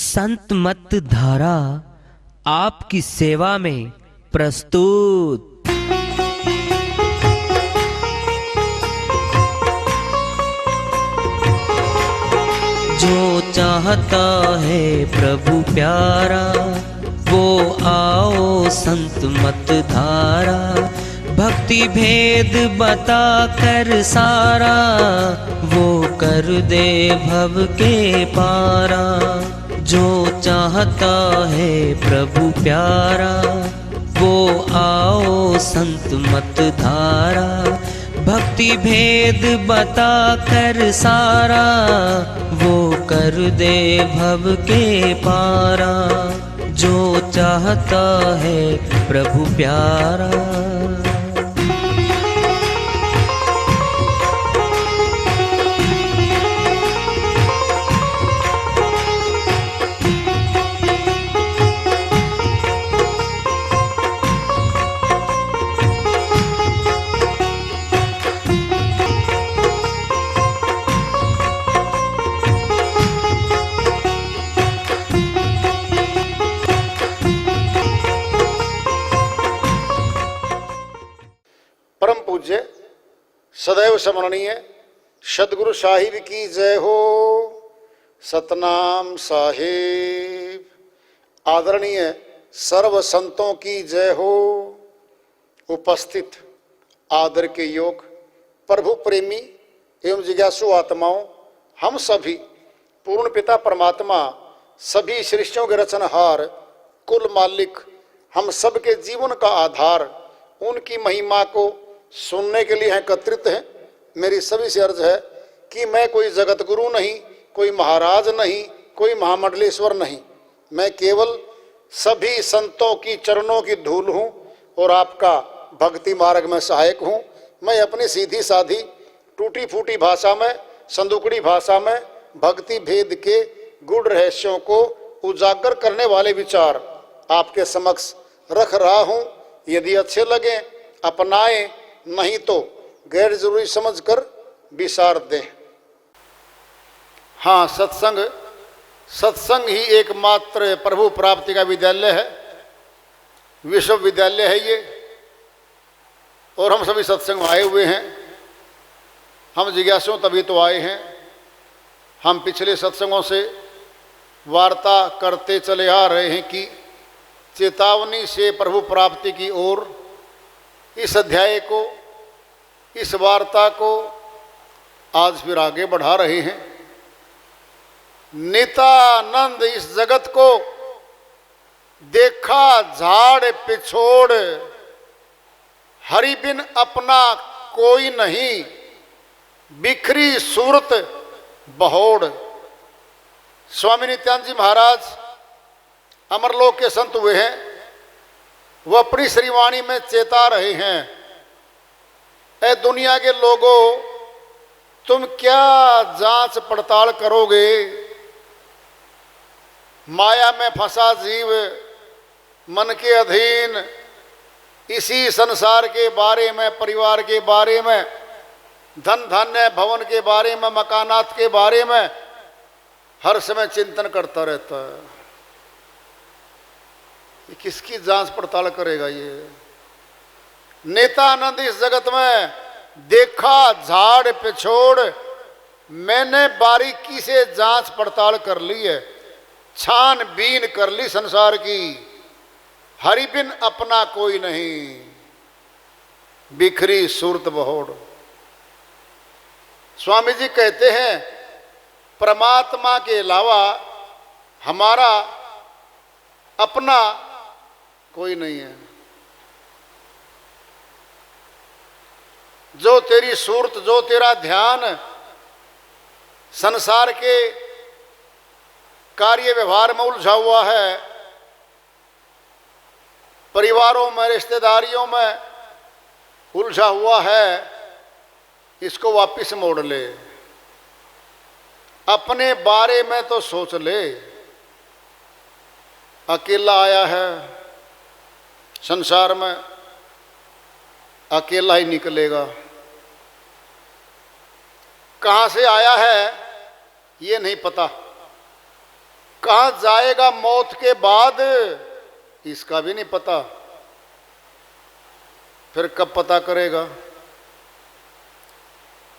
संत मत धारा आपकी सेवा में प्रस्तुत। जो चाहता है प्रभु प्यारा वो आओ संत मत धारा। भक्ति भेद बता कर सारा वो कर दे भव के पारा। जो चाहता है प्रभु प्यारा वो आओ संत मत धारा। भक्ति भेद बता कर सारा वो कर दे भव के पारा। जो चाहता है प्रभु प्यारा। परम पूज्य सदैव स्मरणीय सदगुरु साहिब की जय हो। सतनाम साहिब। आदरणीय सर्व संतों की जय हो। उपस्थित आदर के योग प्रभु प्रेमी एवं जिज्ञासु आत्माओं, हम सभी पूर्ण पिता परमात्मा सभी सृष्टियों के रचनहार कुल मालिक हम सबके जीवन का आधार उनकी महिमा को सुनने के लिए एकत्रित हैं। मेरी सभी से अर्ज है कि मैं कोई जगत गुरु नहीं, कोई महाराज नहीं, कोई महामंडलेश्वर नहीं। मैं केवल सभी संतों की चरणों की धूल हूँ और आपका भक्ति मार्ग में सहायक हूँ। मैं अपनी सीधी साधी टूटी फूटी भाषा में, संदुकड़ी भाषा में भक्ति भेद के गूढ़ रहस्यों को उजागर करने वाले विचार आपके समक्ष रख रहा हूँ। यदि अच्छे लगे अपनाएं, नहीं तो गैर जरूरी समझकर विसार दें। हाँ, सत्संग ही एकमात्र प्रभु प्राप्ति का विद्यालय है, विश्वविद्यालय है ये। और हम सभी सत्संग में आए हुए हैं। हम जिज्ञासु तभी तो आए हैं। हम पिछले सत्संगों से वार्ता करते चले आ रहे हैं कि चेतावनी से प्रभु प्राप्ति की ओर इस अध्याय को, इस वार्ता को आज फिर आगे बढ़ा रहे हैं। नित्यानंद इस जगत को देखा झाड़ पिछोड़, हरि बिन अपना कोई नहीं, बिखरी सूरत बहोड़। स्वामी नित्यानंद जी महाराज अमरलोक के संत हुए हैं। वो अपनी श्रीवाणी में चेता रहे हैं, ऐ दुनिया के लोगों, तुम क्या जांच पड़ताल करोगे? माया में फंसा जीव मन के अधीन, इसी संसार के बारे में, परिवार के बारे में, धन धान्य भवन के बारे में, मकानात के बारे में हर समय चिंतन करता रहता है। किसकी जांच पड़ताल करेगा ये? नित्यानंद इस जगत में देखा झाड़ पिछोड़, मैंने बारीकी से जांच पड़ताल कर ली है, छानबीन कर ली संसार की। हरि बिन अपना कोई नहीं, बिखरी सूरत बहोड़। स्वामी जी कहते हैं परमात्मा के अलावा हमारा अपना कोई नहीं है। जो तेरी सूरत, जो तेरा ध्यान संसार के कार्य व्यवहार में उलझा हुआ है, परिवारों में, रिश्तेदारियों में उलझा हुआ है, इसको वापिस मोड़ ले। अपने बारे में तो सोच ले। अकेला आया है संसार में, अकेला ही निकलेगा। कहाँ से आया है ये नहीं पता। कहां जाएगा मौत के बाद इसका भी नहीं पता। फिर कब पता करेगा?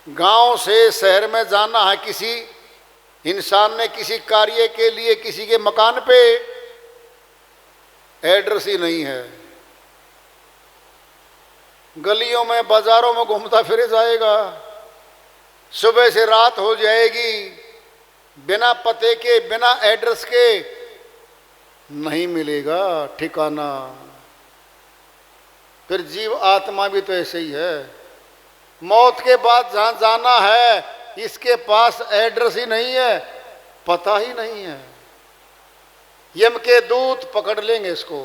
गांव से शहर में जाना है किसी इंसान ने किसी कार्य के लिए, किसी के मकान पे एड्रेस ही नहीं है, गलियों में बाजारों में घूमता फिर जाएगा, सुबह से रात हो जाएगी, बिना पते के बिना एड्रेस के नहीं मिलेगा ठिकाना। फिर जीव आत्मा भी तो ऐसे ही है, मौत के बाद जहां जाना है इसके पास एड्रेस ही नहीं है, पता ही नहीं है। यम के दूत पकड़ लेंगे इसको।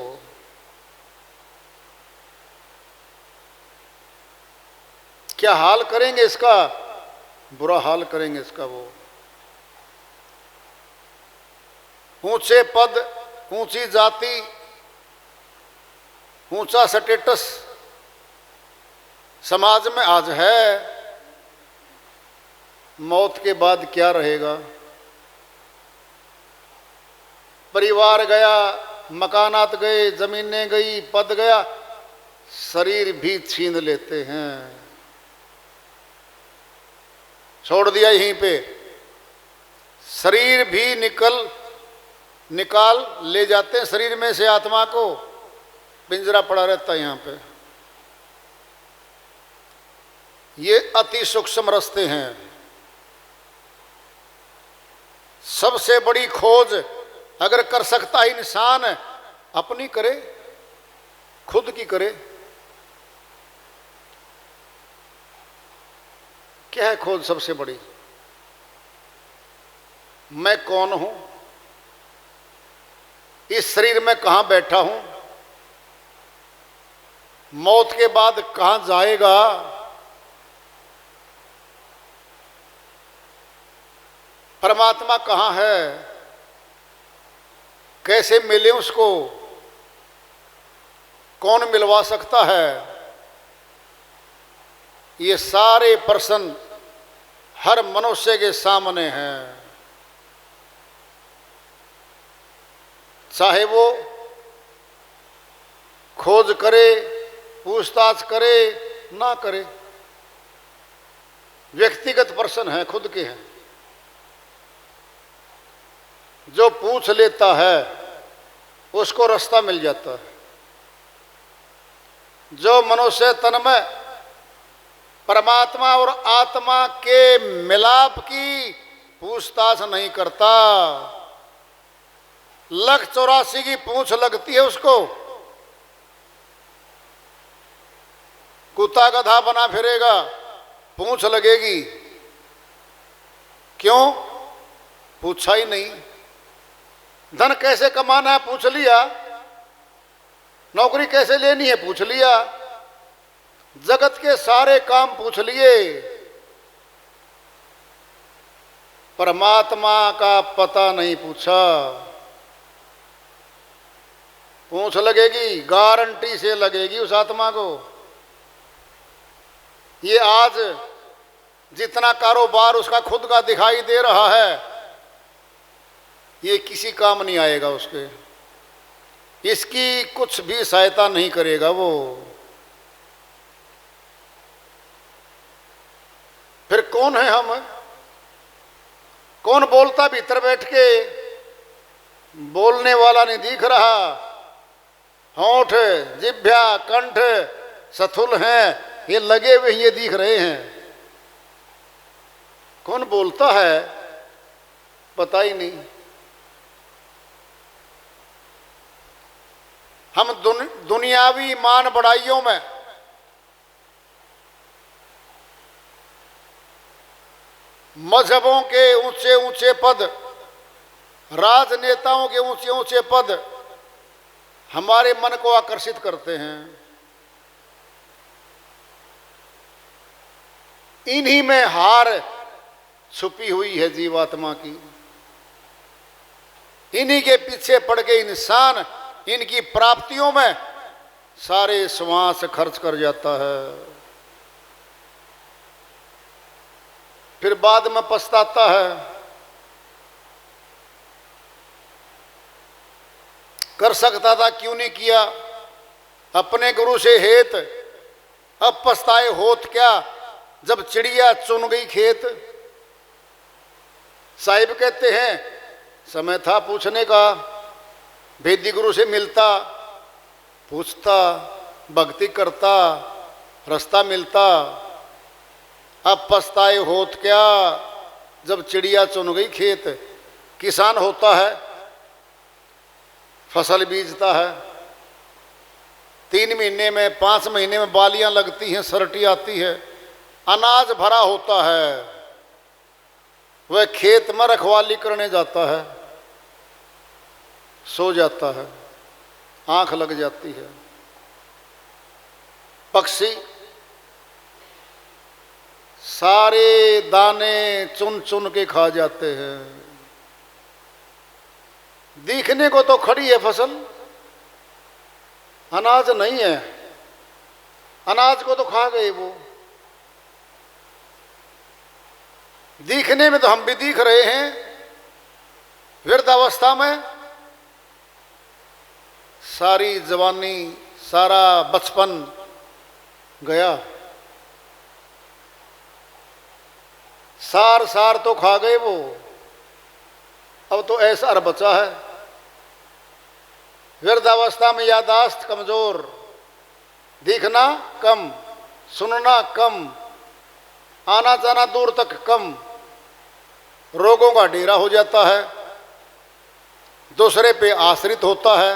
क्या हाल करेंगे इसका? बुरा हाल करेंगे इसका। वो ऊंचे पद, ऊंची जाति, ऊंचा स्टेटस समाज में आज है, मौत के बाद क्या रहेगा? परिवार गया, मकानात गए, जमीनें गई, पद गया, शरीर भी छीन लेते हैं, छोड़ दिया यहीं पे। शरीर भी निकाल ले जाते हैं शरीर में से, आत्मा को पिंजरा पड़ा रहता है यहां पे। ये अति सूक्ष्म रास्ते हैं। सबसे बड़ी खोज अगर कर सकता है इंसान, अपनी करे, खुद की करे। क्या है खोज सबसे बड़ी? मैं कौन हूं, इस शरीर में कहां बैठा हूं, मौत के बाद कहां जाएगा, परमात्मा कहां है, कैसे मिले उसको, कौन मिलवा सकता है? ये सारे प्रश्न हर मनुष्य के सामने हैं, चाहे वो खोज करे, पूछताछ करे, ना करे। व्यक्तिगत प्रश्न है, खुद के हैं। जो पूछ लेता है उसको रास्ता मिल जाता है। जो मनुष्य तन में परमात्मा और आत्मा के मिलाप की पूछताछ नहीं करता, 184 की पूंछ लगती है उसको, कुत्ता गधा बना फिरेगा, पूंछ लगेगी। क्यों? पूछा ही नहीं। धन कैसे कमाना है पूछ लिया, नौकरी कैसे लेनी है पूछ लिया, जगत के सारे काम पूछ लिए, परमात्मा का पता नहीं पूछा। पूंछ लगेगी, गारंटी से लगेगी उस आत्मा को। ये आज जितना कारोबार उसका खुद का दिखाई दे रहा है, ये किसी काम नहीं आएगा उसके, इसकी कुछ भी सहायता नहीं करेगा वो। फिर कौन है हम? कौन बोलता भीतर बैठ के? बोलने वाला नहीं दिख रहा, होंठ, जिह्वा, कंठ सथुल हैं, ये लगे हुए ये दिख रहे हैं। कौन बोलता है पता ही नहीं। हम दुनियावी मान बढ़ाइयों में मजहबों के ऊंचे ऊंचे पद, राजनेताओं के ऊंचे ऊंचे पद हमारे मन को आकर्षित करते हैं। इन्हीं में हार छुपी हुई है जीवात्मा की। इन्हीं के पीछे पड़ के इंसान इनकी प्राप्तियों में सारे श्वास खर्च कर जाता है, फिर बाद में पछताता है। कर सकता था, क्यों नहीं किया? अपने गुरु से हेत, अब पछताए होत क्या, जब चिड़िया चुन गई खेत। साहिब कहते हैं समय था पूछने का, वेदी गुरु से मिलता, पूछता, भक्ति करता, रास्ता मिलता। अब पछताए होत क्या, जब चिड़िया चुन गई खेत। किसान होता है, फसल बीजता है, 3 महीने में 5 महीने में बालियां लगती हैं, सरटी आती है, अनाज भरा होता है, वह खेत में रखवाली करने जाता है, सो जाता है, आंख लग जाती है। पक्षी सारे दाने चुन चुन के खा जाते हैं। दिखने को तो खड़ी है फसल, अनाज नहीं है, अनाज को तो खा गए वो। दिखने में तो हम भी दिख रहे हैं, वृद्धावस्था में सारी जवानी, सारा बचपन गया, सार सार तो खा गए वो, अब तो ऐसा बचा है। वृद्धावस्था में यादाश्त कमजोर, दिखना कम, सुनना कम, आना जाना दूर तक कम, रोगों का डेरा हो जाता है, दूसरे पे आश्रित होता है।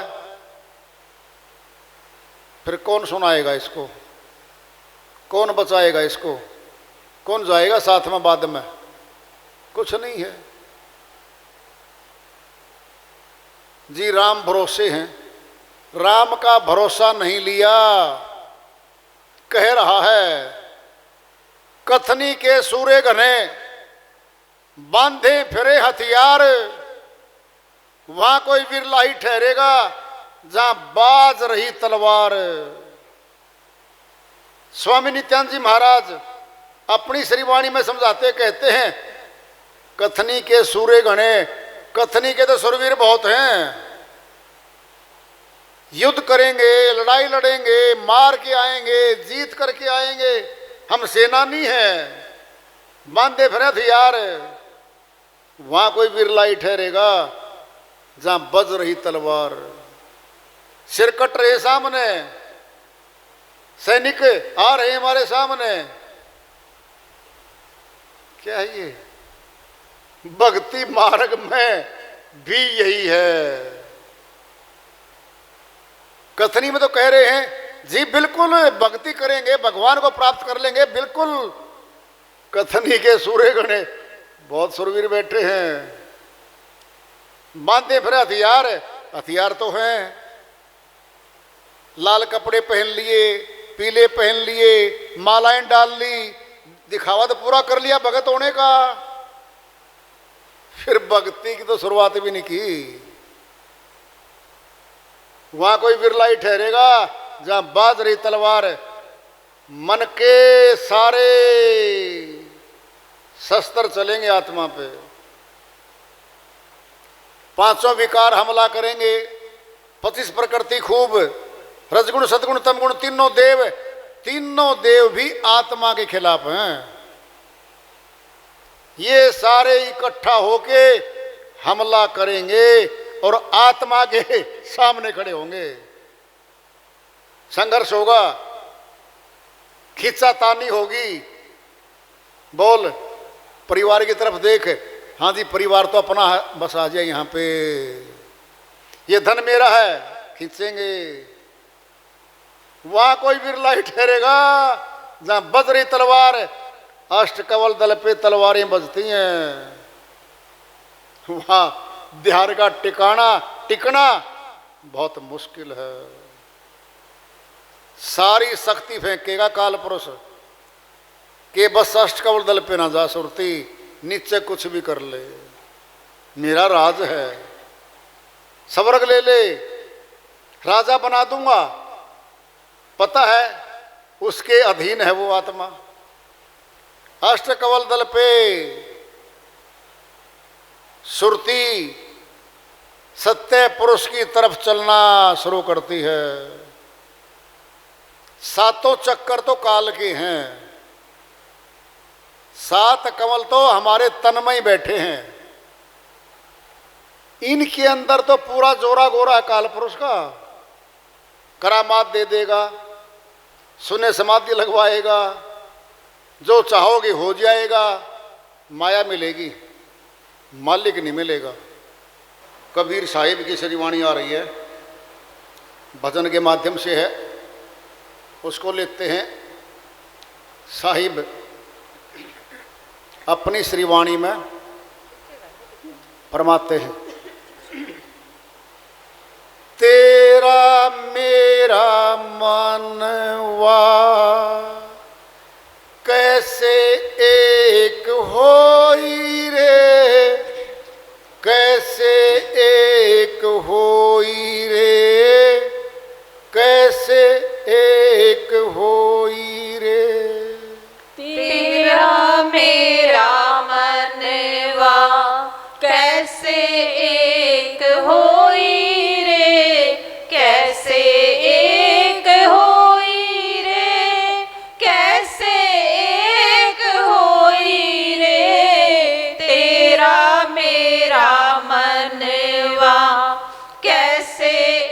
फिर कौन सुनाएगा इसको, कौन बचाएगा इसको, कौन जाएगा साथ में बाद में? कुछ नहीं है जी। राम भरोसे हैं, राम का भरोसा नहीं लिया। कह रहा है कथनी के सूरे घने, बांधे फिरे हथियार, वहां कोई विरला ही ठहरेगा जहां बाज रही तलवार। स्वामी नित्यानंद जी महाराज अपनी श्रीवाणी में समझाते कहते हैं कथनी के सूरे घने, कथनी के तो सुरवीर बहुत हैं, युद्ध करेंगे, लड़ाई लड़ेंगे, मार के आएंगे, जीत करके आएंगे, हम सेनानी हैं, बांधे फिरे हथियार। वहां कोई विरला ही ठहरेगा जहां बज रही तलवार। सिर कट रहे सामने, सैनिक आ रहे हमारे सामने, क्या है ये? भक्ति मार्ग में भी यही है। कथनी में तो कह रहे हैं जी बिल्कुल भक्ति करेंगे, भगवान को प्राप्त कर लेंगे, बिल्कुल। कथनी के सूरे गणे बहुत सुरवीर बैठे हैं, बांधे फिरे हथियार, हथियार तो हैं, लाल कपड़े पहन लिए, पीले पहन लिए, मालाएं डाल ली, दिखावा तो पूरा कर लिया भगत होने का। फिर भक्ति की तो शुरुआत भी नहीं की। वहां कोई विरला ही ठहरेगा जहां बाज रही तलवार। मन के सारे शस्त्र चलेंगे आत्मा पे, पांचों विकार हमला करेंगे, 25 प्रकृति खूब, रजगुण सदगुण तमगुण, तीनों देव भी आत्मा के खिलाफ हैं। ये सारे इकट्ठा होके हमला करेंगे और आत्मा के सामने खड़े होंगे। संघर्ष होगा, खींचातानी होगी। बोल परिवार की तरफ देख, हाँ जी परिवार तो अपना है, बस आ जाए यहाँ पे, ये धन मेरा है, खींचेंगे। वहां कोई बिरला ही ठहरेगा जहां बज रही तलवार, अष्ट कवल दल पे तलवारें बजती हैं। वहां ध्यान का टिकना बहुत मुश्किल है। सारी शक्ति फेंकेगा काल पुरुष के बस अष्ट कवल दल पे ना जा सुरती, नीचे कुछ भी कर ले, मेरा राज है, स्वर्ग ले ले, राजा बना दूंगा। पता है उसके अधीन है वो आत्मा। अष्ट कवल दल पे सुरती सत्य पुरुष की तरफ चलना शुरू करती है। सातों चक्कर तो काल के हैं, 7 कमल तो हमारे तन में ही बैठे हैं। इनके अंदर तो पूरा जोरा गोरा है काल पुरुष का। करामात दे देगा, सुने समाधि लगवाएगा, जो चाहोगे हो जाएगा, माया मिलेगी, मालिक नहीं मिलेगा। कबीर साहिब की श्रीवाणी आ रही है, भजन के माध्यम से है, उसको लिखते हैं साहिब अपनी श्रीवाणी में फरमाते हैं, तेरा मेरा मनवा कैसे एक होई रे, कैसे एक होई रे, कैसे एक होई रे। तेरा मेरा मनवा कैसे एक होई रे, कैसे एक होई रे, कैसे एक होई रे। तेरा मेरा मनवा कैसे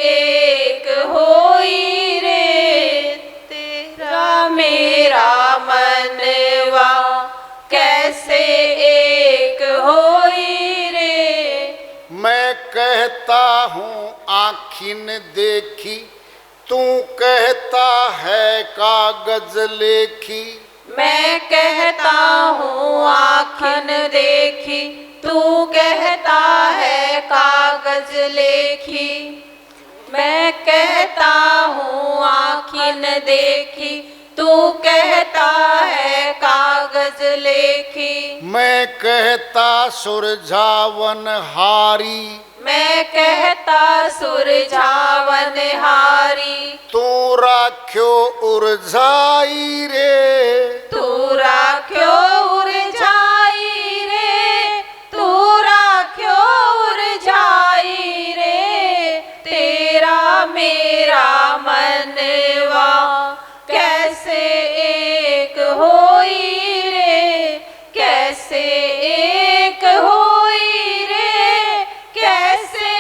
एक होई रे, तेरा मेरा मनवा कैसे एक होई रे। मैं कहता हूँ आँखिन देखी, तू कहता है कागज लेखी। मैं कहता हूँ आँखन देखी, तू कहता है कागज लेखी। मैं कहता हूँ आँखिन देखी, तू कहता है कागज लेखी। मैं कहता सुरझावन हारी, मैं कहता सुरझावन हारी। तू राख्यो उर्झाई रे, तू राख्यो उर्झाई रे, तू राख्यो उर्झाई रे। तेरा मेरा मनवा कैसे एक होई रे, कैसे एक होई रे, कैसे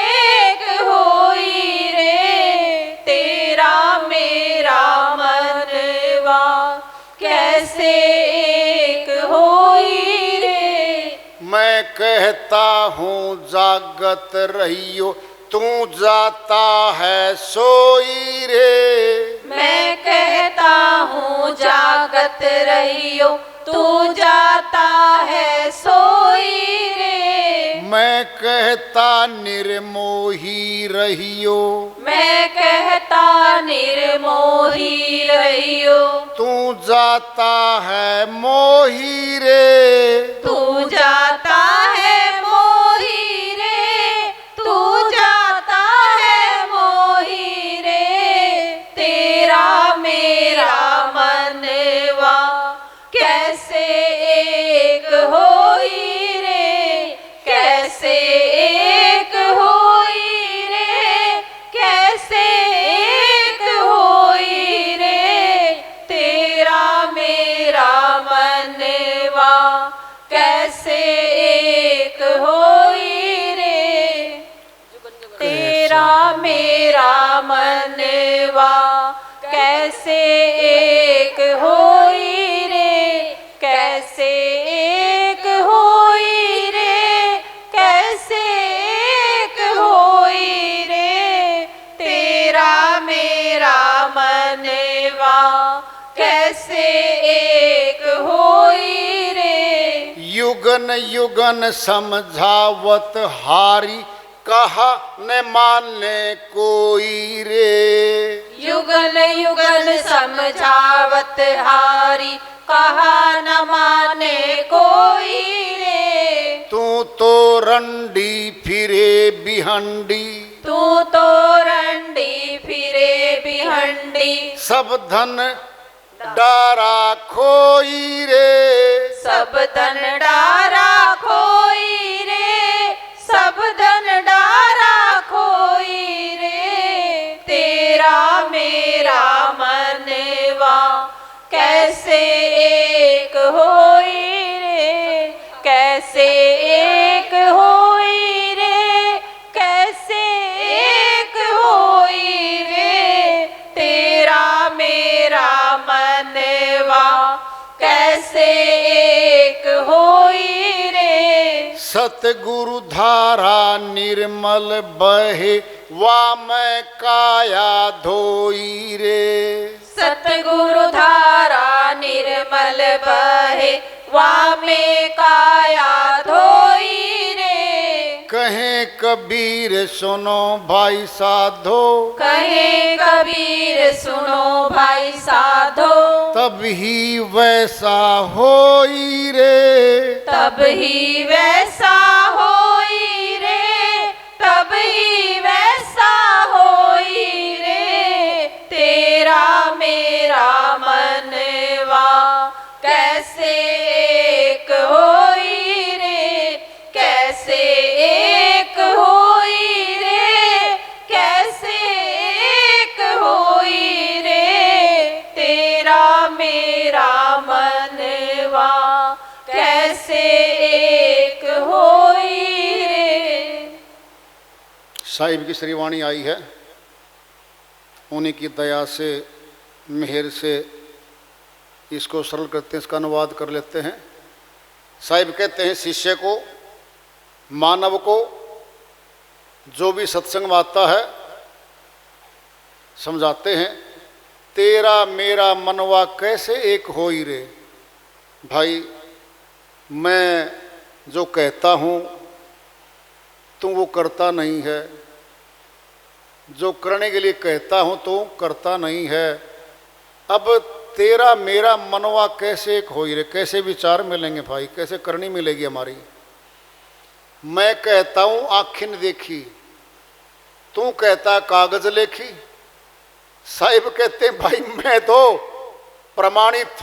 एक होई रे। तेरा मेरा मनवा कैसे एक होई रे। मैं कहता हूँ जागत रहियो, तू जाता है सोई रे। मैं कहता हूँ जागत रहियो, तू जाता है सोई रे। मैं कहता निर्मोही रहियो, मैं कहता निर्मोही रहियो, तू जाता है मोही रे। तू जाता है मोही रे, तू जाता है मोही रे। तेरा मेरा मनवा कैसे एक होई रे, कैसे एक होई रे, कैसे एक होई रे। तेरा मेरा मनवा कैसे एक होई रे। तेरा मेरा मनवा कैसे एक होई रे, कैसे एक होई रे, कैसे एक होई रे। तेरा मेरा मनवा कैसे एक होई रे। युगन युगन समझावत हारी, कहा न माने कोई रे। युगन युगन समझावत हारी, कहा न माने कोई रे। तू तो रंडी फिरे बिहंडी, तू तो रंडी फिरे बिहंडी। सब धन डारा खोई रे। सब धन डारा खोई रे, सब धन डारा एक होई रे, कैसे एक होई रे, तेरा मेरा मनवा कैसे एक होई रे। सतगुरु धारा निर्मल बहे, वा मैं काया धोई रे। सतगुरु धारा निर्मल बहे, वामे काया धोई रे। कहे कबीर सुनो भाई साधो, कहे कबीर सुनो भाई साधो, तब ही वैसा होई रे। तब ही वैसा होई रे, तब ही वैसा होई रे, तेरा मेरा मनवा कैसे एक होई रे, कैसे एक होई रे, कैसे एक होई रे, तेरा मेरा मनवा कैसे एक होई रे। साहिब की श्रीवाणी आई है, उन्हीं की दया से, मेहर से इसको सरल करते हैं, इसका अनुवाद कर लेते हैं। साहिब कहते हैं, शिष्य को, मानव को जो भी सत्संग में आता है, समझाते हैं, तेरा मेरा मनवा कैसे एक होई रे। भाई मैं जो कहता हूँ तू वो करता नहीं है, जो करने के लिए कहता हूँ तो करता नहीं है। अब तेरा मेरा मनवा कैसे एक होई रे, कैसे विचार मिलेंगे भाई, कैसे करनी मिलेगी हमारी। मैं कहता हूँ आँखिन देखी, तू कहता है कागज लेखी। साहिब कहते हैं भाई मैं तो प्रमाणित,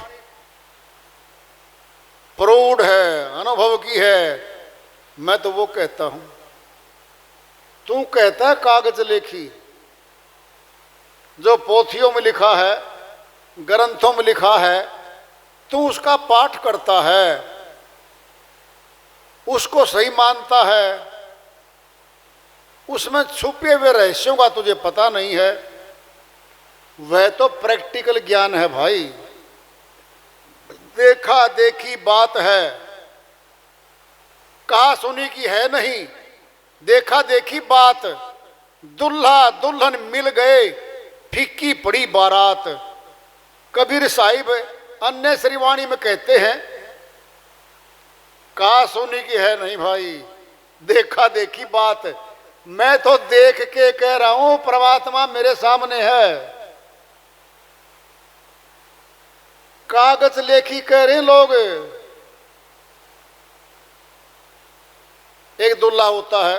प्रूड है, अनुभव की है, मैं तो वो कहता हूँ। तू कहता है कागज लेखी, जो पोथियों में लिखा है, ग्रंथों में लिखा है, तू उसका पाठ करता है, उसको सही मानता है, उसमें छुपे हुए रहस्यों का तुझे पता नहीं है। वह तो प्रैक्टिकल ज्ञान है भाई, देखा देखी बात है, कहा सुनी की है नहीं, देखा देखी बात। दुल्हा दुल्हन मिल गए, फीकी पड़ी बारात। कबीर साहिब अन्य श्रीवाणी में कहते हैं, कहा सुनी की है नहीं भाई, देखा देखी बात। मैं तो देख के कह रहा हूं, परमात्मा मेरे सामने है। कागज लेखी कह रहे लोग। एक दुल्हा होता है,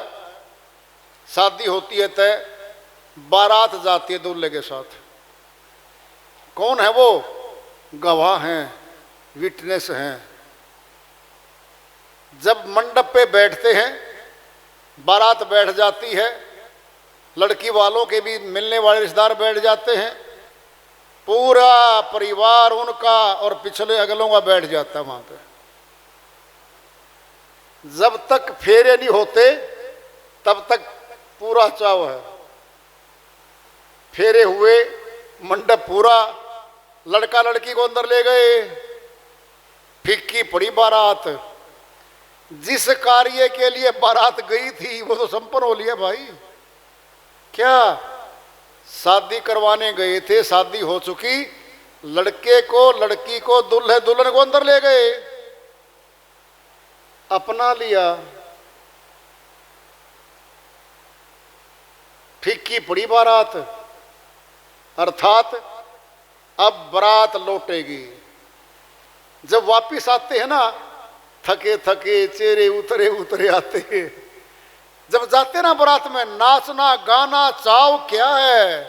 शादी होती है तय, बारात जाती है दूल्हे के साथ। कौन है वो? गवाह हैं, विटनेस हैं। जब मंडप पे बैठते हैं, बारात बैठ जाती है, लड़की वालों के भी मिलने वाले रिश्तेदार बैठ जाते हैं, पूरा परिवार उनका और पिछले अगलों का बैठ जाता है वहां पे। जब तक फेरे नहीं होते तब तक पूरा चाव है। फेरे हुए, मंडप पूरा, लड़का लड़की को अंदर ले गए, फिक्की पड़ी बारात। जिस कार्य के लिए बारात गई थी वो तो संपन्न हो लिया भाई। क्या शादी करवाने गए थे, शादी हो चुकी, लड़के को लड़की को दुल्हे दुल्हन को अंदर ले गए, अपना लिया, फिक्की पड़ी बारात। अर्थात अब बारात लौटेगी। जब वापिस आते हैं ना, थके थके चेहरे उतरे उतरे आते हैं। जब जाते ना बारात में, नाचना गाना चाव क्या है।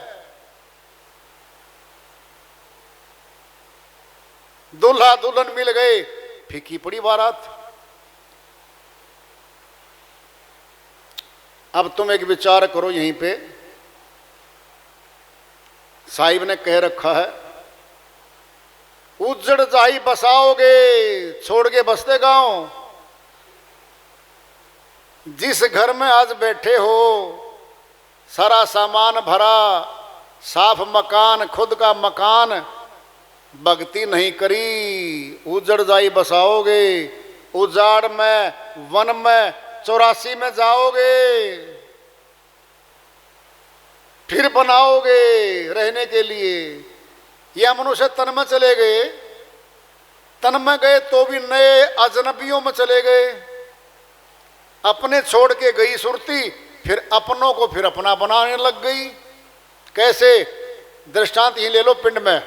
दूल्हा दुल्हन मिल गए, फीकी पड़ी बारात। अब तुम एक विचार करो, यहीं पे साहिब ने कह रखा है, उजड़ जाई बसाओगे, छोड़ के बसते गांव। जिस घर में आज बैठे हो, सारा सामान भरा, साफ मकान, खुद का मकान, भक्ति नहीं करी, उजड़ जाई बसाओगे, उजाड़ में, वन में, 84 में जाओगे, फिर बनाओगे रहने के लिए। यह मनुष्य तन में चले गए, तन में गए तो भी नए अजनबियों में चले गए। अपने छोड़ के गई सुरती, फिर अपनों को फिर अपना बनाने लग गई। कैसे? दृष्टांत ही ले लो। पिंड में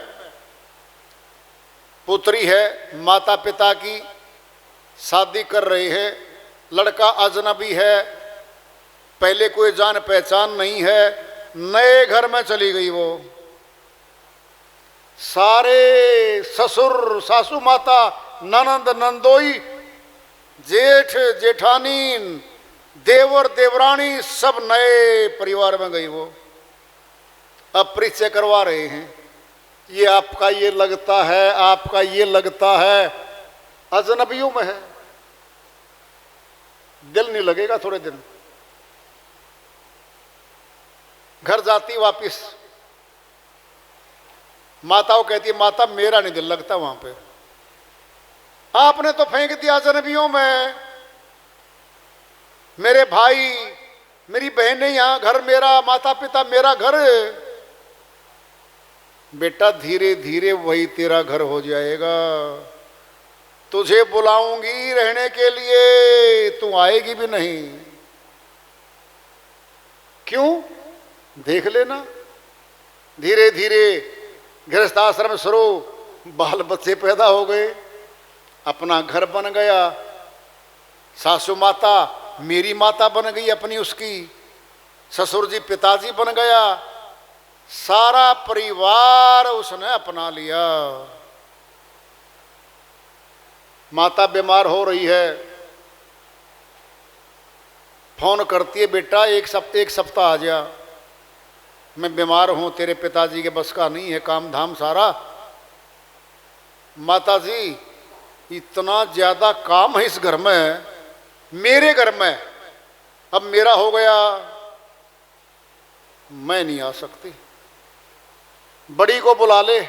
पुत्री है, माता पिता की शादी कर रही है, लड़का अजनबी है, पहले कोई जान पहचान नहीं है, नए घर में चली गई वो। सारे ससुर सासू माता, ननंद नंदोई, जेठ जेठानी, देवर देवरानी, सब नए परिवार में गई वो। अब परिचय करवा रहे हैं, ये आपका ये लगता है, आपका ये लगता है, अजनबियों में है। दिल नहीं लगेगा थोड़े दिन। घर जाती वापिस, माता को कहती है, माता मेरा नहीं दिल लगता वहां पे, आपने तो फेंक दिया अजनबियों में, मेरे भाई मेरी बहनें यहां, घर मेरा, माता पिता मेरा घर। बेटा धीरे धीरे वही तेरा घर हो जाएगा। तुझे बुलाऊंगी रहने के लिए, तू आएगी भी नहीं। क्यों? देख लेना। धीरे धीरे गृहस्थाश्रम शुरू, बाल बच्चे पैदा हो गए, अपना घर बन गया। सासू माता मेरी माता बन गई अपनी, उसकी ससुर जी पिताजी बन गया, सारा परिवार उसने अपना लिया। माता बीमार हो रही है, फोन करती है, बेटा एक सप्ताह आ जा, मैं बीमार हूं, तेरे पिताजी के बस का नहीं है काम धाम सारा। माता जी इतना ज्यादा काम है इस घर में, मेरे घर में, अब मेरा हो गया, मैं नहीं आ सकती, बड़ी को बुला ले,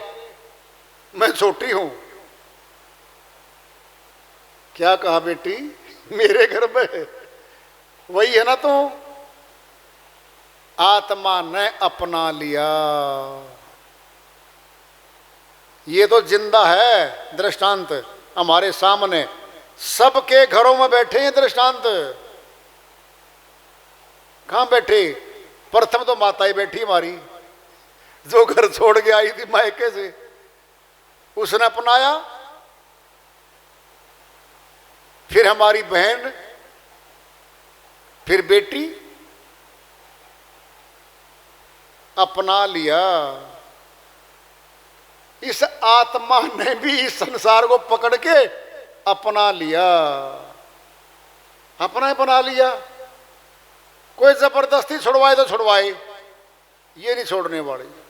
मैं छोटी हूं। क्या कहा बेटी? मेरे घर में वही है ना, तो आत्मा ने अपना लिया। ये तो जिंदा है दृष्टांत हमारे सामने, सबके घरों में बैठे हैं दृष्टांत। कहां बैठे? प्रथम तो माता ही बैठी हमारी, जो घर छोड़ के आई थी मायके से, उसने अपनाया। फिर हमारी बहन, फिर बेटी, अपना लिया। इस आत्मा ने भी इस संसार को पकड़ के अपना लिया, अपना ही बना लिया। कोई जबरदस्ती छुड़वाए तो छुड़वाए, ये नहीं छोड़ने वाले।